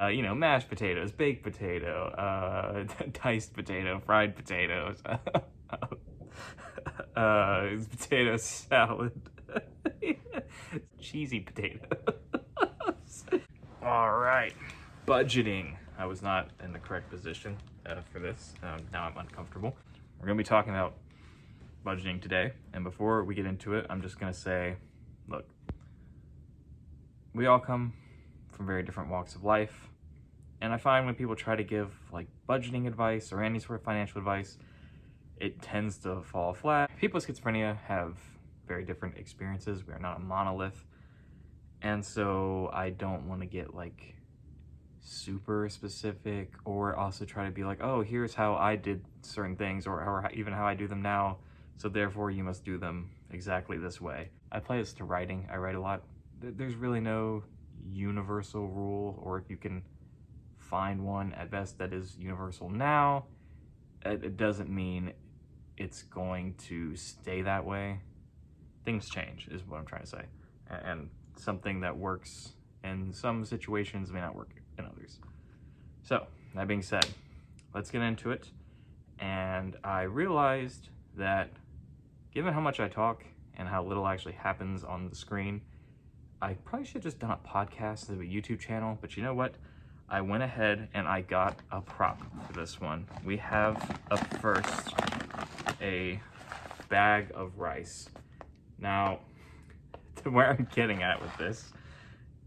You know, mashed potatoes, baked potato, diced potato, fried potatoes, potato salad, cheesy potatoes. All right, budgeting. I was not in the correct position for this. Now I'm uncomfortable. We're gonna be talking about budgeting today, and before we get into it, I'm just gonna say, look, we all come from very different walks of life, and I find when people try to give like budgeting advice or any sort of financial advice, it tends to fall flat. People with schizophrenia have very different experiences. We are not a monolith, and so I don't want to get like super specific or also try to be like, oh, here's how I did certain things, or even how I do them now, so therefore you must do them exactly this way. I apply this to writing. I write a lot. There's really no universal rule, or if you can find one at best that is universal now, it doesn't mean it's going to stay that way. Things change is what I'm trying to say, and something that works in some situations may not work in others. So that being said, let's get into it. And I realized that given how much I talk and how little actually happens on the screen, I probably should have just done a podcast instead of a YouTube channel, but you know what? I went ahead and I got a prop for this one. We have first a bag of rice. Now, where I'm getting at with this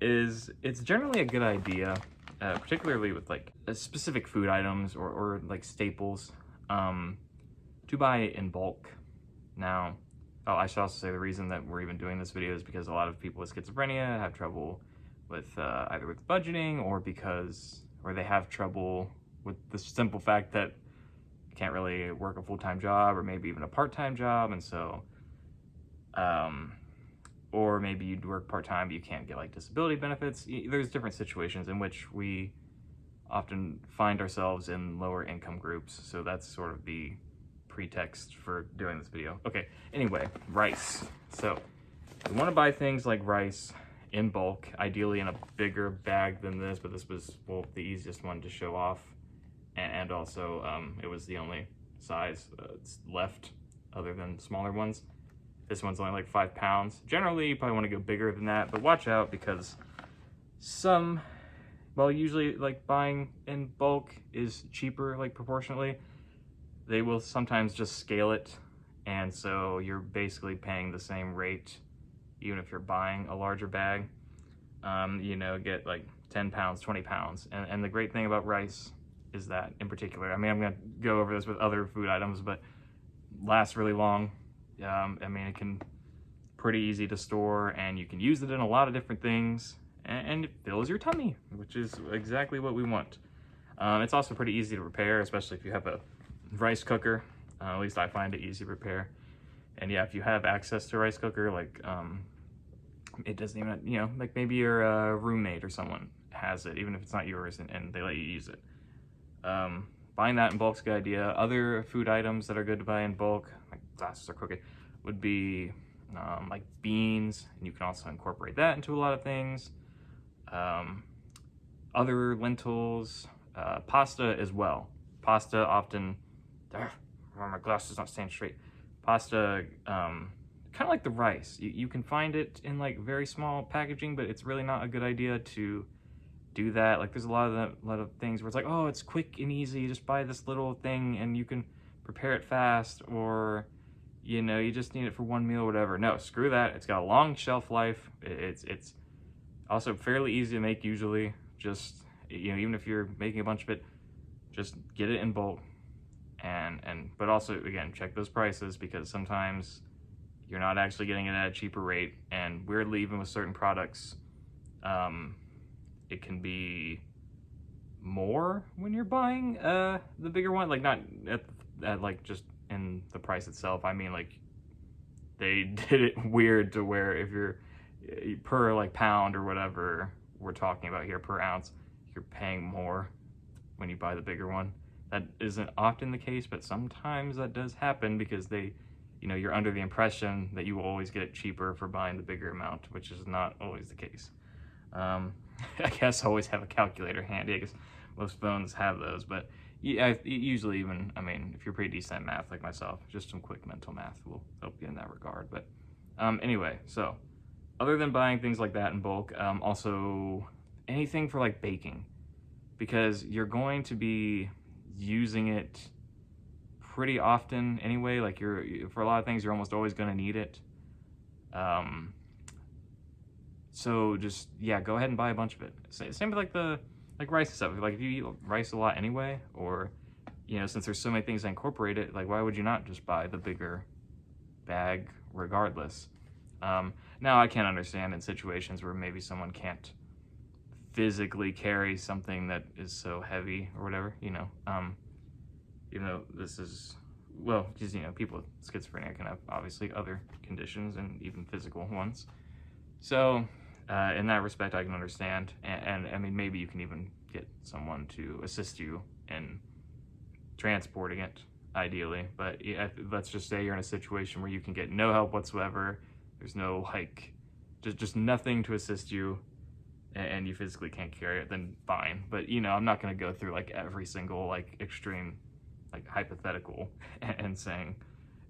is it's generally a good idea, particularly with like specific food items or like staples, to buy in bulk. Now, I should also say the reason that we're even doing this video is because a lot of people with schizophrenia have trouble with either with budgeting or they have trouble with the simple fact that you can't really work a full-time job or maybe even a part-time job, and so or maybe you'd work part-time but you can't get like disability benefits. There's different situations in which we often find ourselves in lower income groups, so that's sort of the pretext for doing this video. Okay, anyway, rice. So we want to buy things like rice in bulk, ideally in a bigger bag than this, but this was, well, the easiest one to show off, and also it was the only size left other than smaller ones. This one's only like 5 pounds. Generally, you probably want to go bigger than that, but watch out because usually like buying in bulk is cheaper, like proportionately. They will sometimes just scale it, and so you're basically paying the same rate even if you're buying a larger bag. You know, get like 10 pounds, 20 pounds. And the great thing about rice is that, in particular, I mean, I'm gonna go over this with other food items, but lasts really long. I mean, it can pretty easy to store, and you can use it in a lot of different things, and it fills your tummy, which is exactly what we want. It's also pretty easy to repair, especially if you have a rice cooker. At least I find it easy to repair. And yeah, if you have access to a rice cooker, like it doesn't even, you know, like maybe your roommate or someone has it, even if it's not yours, and they let you use it. Buying that in bulk's a good idea. Other food items that are good to buy in bulk, like glasses are crooked, would be like beans, and you can also incorporate that into a lot of things. Other lentils, pasta as well. Pasta often, my glasses not staying straight. Pasta, kind of like the rice. You can find it in like very small packaging, but it's really not a good idea to do that. Like there's a lot of things where it's like, oh, it's quick and easy, just buy this little thing and you can prepare it fast, or you know, you just need it for one meal or whatever. No, screw that. It's got a long shelf life. It's also fairly easy to make usually. Just, you know, even if you're making a bunch of it, just get it in bulk. But also, again, check those prices, because sometimes you're not actually getting it at a cheaper rate, and weirdly, even with certain products, it can be more when you're buying the bigger one, like not at like just in the price itself. I mean, like they did it weird to where if you're per like pound or whatever we're talking about here, per ounce, you're paying more when you buy the bigger one. That isn't often the case, but sometimes that does happen because they, you know, you're under the impression that you will always get it cheaper for buying the bigger amount, which is not always the case. I guess always have a calculator handy. I guess most phones have those, but yeah, usually even, I mean, if you're pretty decent at math like myself, just some quick mental math will help you in that regard. But anyway, so other than buying things like that in bulk, also anything for like baking, because you're going to be using it pretty often anyway. Like for a lot of things, you're almost always going to need it. So just, yeah, go ahead and buy a bunch of it. Same with like rice and stuff. Like if you eat rice a lot anyway, or, you know, since there's so many things that incorporate it, like why would you not just buy the bigger bag regardless? Now I can understand in situations where maybe someone can't physically carry something that is so heavy or whatever, you know, even though this is, well, because, you know, people with schizophrenia can have obviously other conditions and even physical ones. So in that respect, I can understand. And I mean, maybe you can even get someone to assist you in transporting it, ideally. But yeah, let's just say you're in a situation where you can get no help whatsoever. There's no, like, just nothing to assist you, and you physically can't carry it, then fine. But, you know, I'm not going to go through, like, every single, like, extreme, like, hypothetical and saying,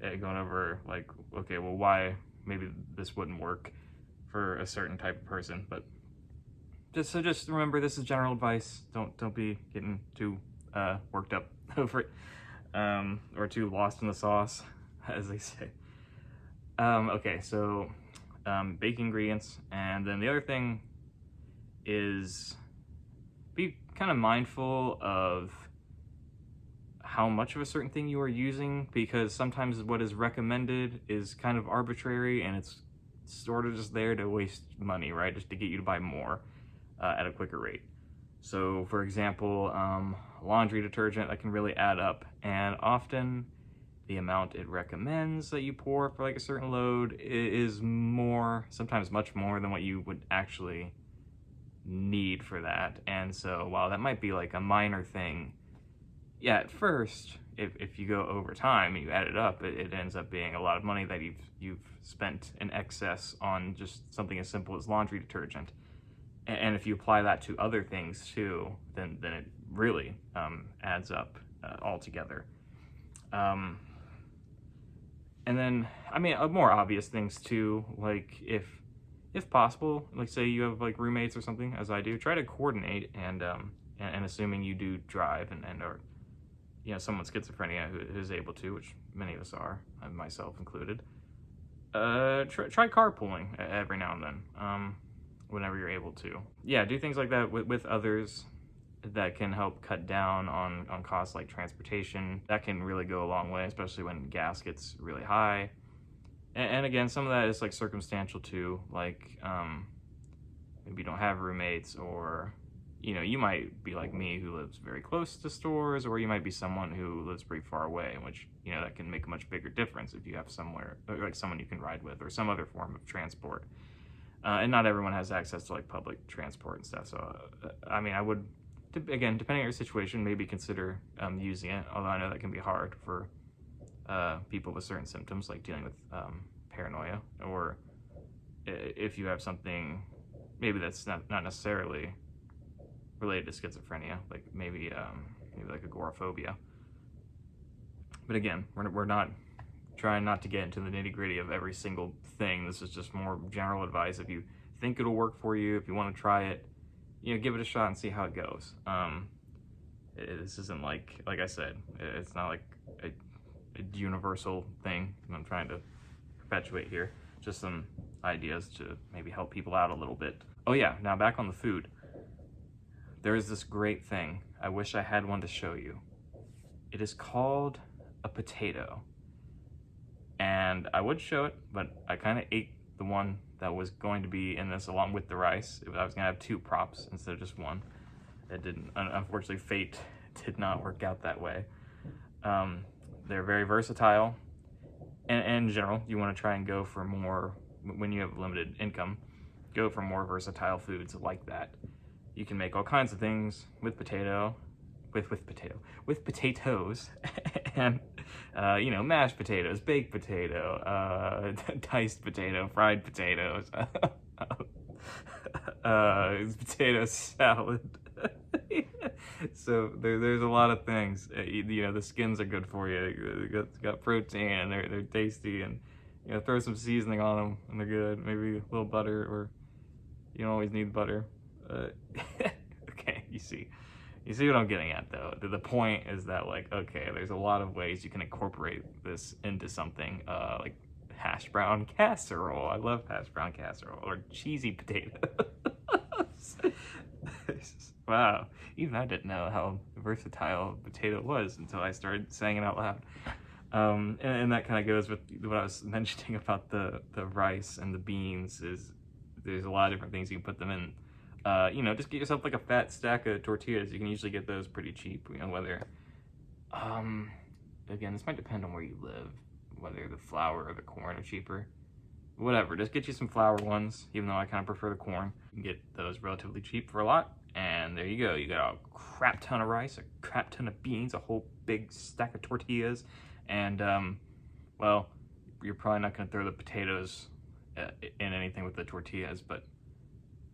going over, like, okay, well, why maybe this wouldn't work for a certain type of person. But just remember, this is general advice. Don't be getting too worked up over it, or too lost in the sauce, as they say. Okay, so baking ingredients, and then the other thing is be kind of mindful of how much of a certain thing you are using, because sometimes what is recommended is kind of arbitrary, and it's sort of just there to waste money, right? Just to get you to buy more at a quicker rate. So for example, laundry detergent, that can really add up, and often the amount it recommends that you pour for like a certain load is more, sometimes much more than what you would actually need for that. And so while that might be like a minor thing, yeah, at first, if you go over time and you add it up, it ends up being a lot of money that you've spent in excess on just something as simple as laundry detergent. And if you apply that to other things too, then it really adds up altogether. And then, I mean, more obvious things too, like if possible, like say you have like roommates or something, as I do, try to coordinate, and assuming you do drive and are, you know, someone with schizophrenia who is able to, which many of us are, myself included, try carpooling every now and then, whenever you're able to. Yeah, do things like that with others. That can help cut down on costs like transportation. That can really go a long way, especially when gas gets really high. And again, some of that is like circumstantial too, like maybe you don't have roommates, or, you know, you might be like me who lives very close to stores, or you might be someone who lives pretty far away, in which, you know, that can make a much bigger difference if you have somewhere, like someone you can ride with, or some other form of transport. And not everyone has access to like public transport and stuff, so I mean, I would, again, depending on your situation, maybe consider using it, although I know that can be hard for people with certain symptoms, like dealing with paranoia, or if you have something maybe that's not necessarily related to schizophrenia, like maybe like agoraphobia. But again, we're not trying not to get into the nitty-gritty of every single thing. This is just more general advice. If you think it'll work for you, if you want to try it, you know, give it a shot and see how it goes. This isn't like I said, it's not like a universal thing I'm trying to perpetuate here. Just some ideas to maybe help people out a little bit. Oh yeah, now back on the food. There is this great thing. I wish I had one to show you. It is called a potato. And I would show it, but I kind of ate the one that was going to be in this along with the rice. I was gonna have two props instead of just one. It didn't, unfortunately, fate did not work out that way. They're very versatile, and in general, you want to try and go for more, when you have limited income, go for more versatile foods like that. You can make all kinds of things with potatoes, and you know, mashed potatoes, baked potato, diced potato, fried potatoes, is potato salad. So there's a lot of things. The skins are good for you. Got protein. They're tasty, and throw some seasoning on them, and they're good. Maybe a little butter, or you don't always need butter. Okay, you see what I'm getting at, though. The point is that, like, okay, there's a lot of ways you can incorporate this into something, like hash brown casserole. I love hash brown casserole, or cheesy potatoes. Wow, even I didn't know how versatile potato was until I started saying it out loud. And that kind of goes with what I was mentioning about the rice and the beans. Is there's a lot of different things you can put them in. Just get yourself like a fat stack of tortillas. You can usually get those pretty cheap. Whether again, this might depend on where you live, whether the flour or the corn are cheaper. Whatever, just get you some flour ones, even though I kind of prefer the corn. You can get those relatively cheap for a lot, and there you go. You got a crap ton of rice, a crap ton of beans, a whole big stack of tortillas, and, well, you're probably not going to throw the potatoes in anything with the tortillas, but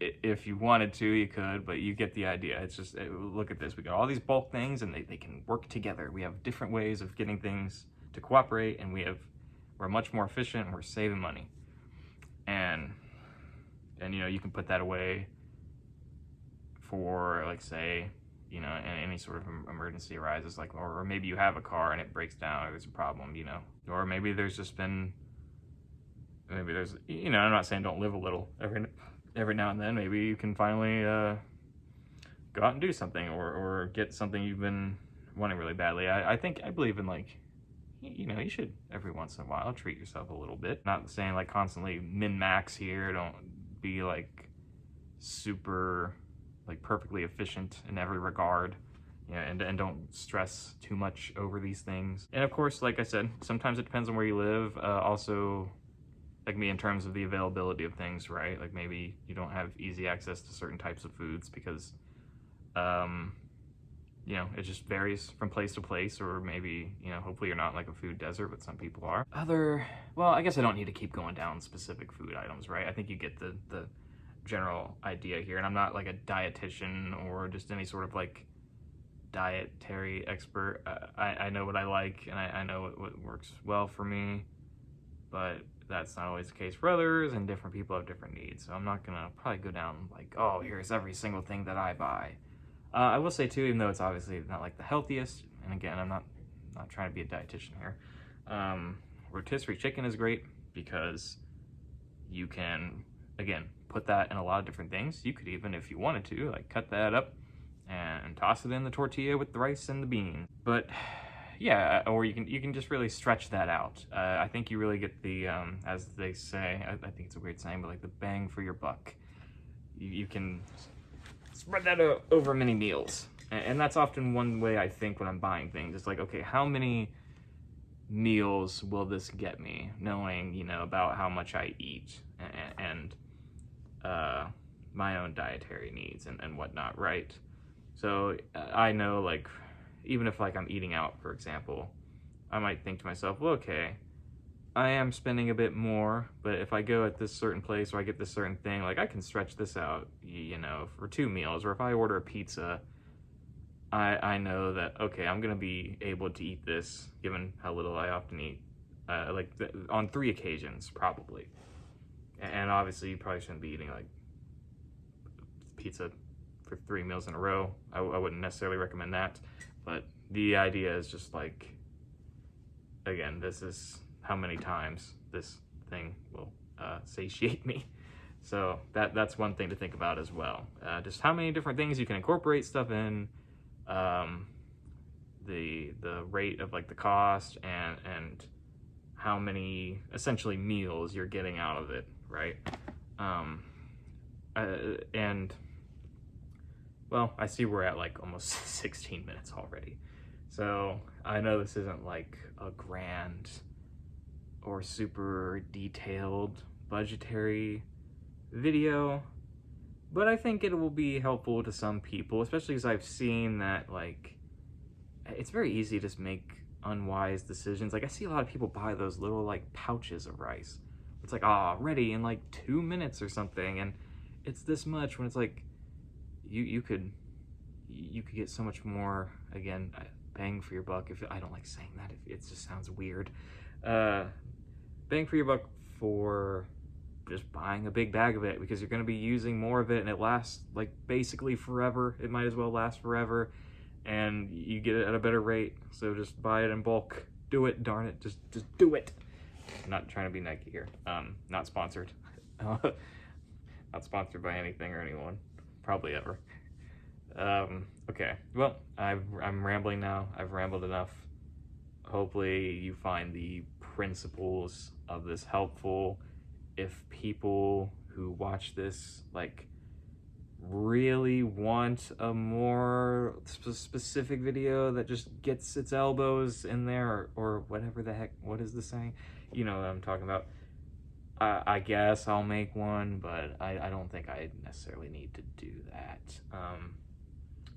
if you wanted to, you could, but you get the idea. It's just, look at this. We got all these bulk things, and they can work together. We have different ways of getting things to cooperate, and we're much more efficient, and we're saving money. And you can put that away for, like, say, any sort of emergency arises, like, or maybe you have a car and it breaks down, or there's a problem, or maybe there's just been, I'm not saying don't live a little every now and then. Maybe you can finally go out and do something, or get something you've been wanting really badly. I believe in, like, you should every once in a while treat yourself a little bit. Not saying like constantly min-max here. Don't be like super, like, perfectly efficient in every regard. And don't stress too much over these things. And of course, like I said, sometimes it depends on where you live. Also, like me, in terms of the availability of things, right? Like maybe you don't have easy access to certain types of foods because, it just varies from place to place, or maybe, hopefully you're not like a food desert, but some people are. Well, I guess I don't need to keep going down specific food items, right? I think you get the general idea here, and I'm not like a dietitian or just any sort of like dietary expert. I know what I like, and I know what works well for me, but that's not always the case for others, and different people have different needs. So I'm not gonna probably go down like, oh, here's every single thing that I buy. I will say too, even though it's obviously not like the healthiest, and again, I'm not trying to be a dietitian here, rotisserie chicken is great because you can, again, put that in a lot of different things. You could even, if you wanted to, like, cut that up and toss it in the tortilla with the rice and the bean. But yeah, or you can just really stretch that out. I think you really get the, as they say, I think it's a weird saying, but like the bang for your buck. You can spread that over many meals. And that's often one way I think when I'm buying things. It's like, okay, how many meals will this get me? Knowing, about how much I eat and my own dietary needs and whatnot, right? So I know, like, even if like I'm eating out, for example, I might think to myself, well, okay, I am spending a bit more, but if I go at this certain place or I get this certain thing, like I can stretch this out, for 2 meals. Or if I order a pizza, I know that, okay, I'm gonna be able to eat this, given how little I often eat, on 3 occasions, probably. And obviously you probably shouldn't be eating like pizza for 3 meals in a row. I wouldn't necessarily recommend that, but the idea is just like, again, this is how many times this thing will satiate me. So that's one thing to think about as well. Just how many different things you can incorporate stuff in, the rate of like the cost, and how many essentially meals you're getting out of it, right? And well, I see we're at like almost 16 minutes already. So I know this isn't like a grand or super detailed budgetary video, but I think it will be helpful to some people, especially because I've seen that, like, it's very easy to just make unwise decisions. Like, I see a lot of people buy those little like pouches of rice. It's like, ready in like 2 minutes or something, and it's this much, when it's like you could get so much more, again, bang for your buck. If I don't like saying that, if it just sounds weird, bang for your buck for just buying a big bag of it, because you're going to be using more of it, and it lasts like basically forever. It might as well last forever, and you get it at a better rate. So just buy it in bulk. Do it, darn it, just do it. I'm not trying to be Nike here. Not sponsored. Not sponsored by anything or anyone, probably ever. Okay, well, I'm rambling now. I've rambled enough. Hopefully you find the principles of this helpful. If people who watch this like really want a more specific video that just gets its elbows in there, or whatever the heck, what is the saying? You know what I'm talking about. I guess I'll make one, but I don't think I necessarily need to do that.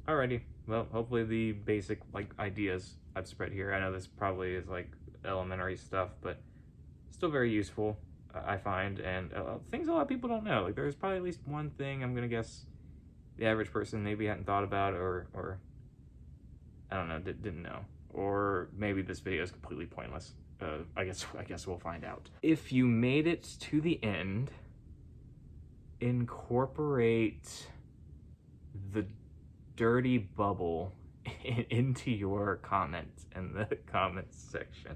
Alrighty, well, hopefully the basic like ideas I've spread here. I know this probably is like elementary stuff, but still very useful, I find, and things a lot of people don't know. Like, there's probably at least one thing I'm gonna guess the average person maybe hadn't thought about, or I don't know, didn't know, or maybe this video is completely pointless. I guess we'll find out. If you made it to the end, incorporate the dirty bubble into your comments in the comments section.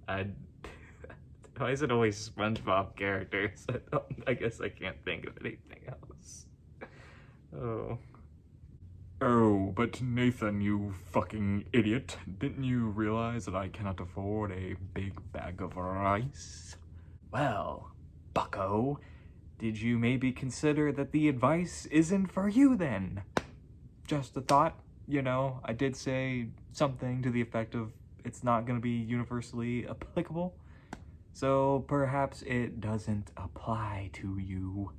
Why is it always SpongeBob characters? I guess I can't think of anything else. Oh, but Nathan, you fucking idiot. Didn't you realize that I cannot afford a big bag of rice? Well, bucko, did you maybe consider that the advice isn't for you then? Just a thought, you know, I did say something to the effect of it's not going to be universally applicable, so perhaps it doesn't apply to you.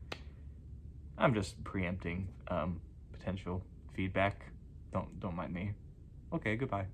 I'm just preempting potential feedback. Don't mind me. Okay, goodbye.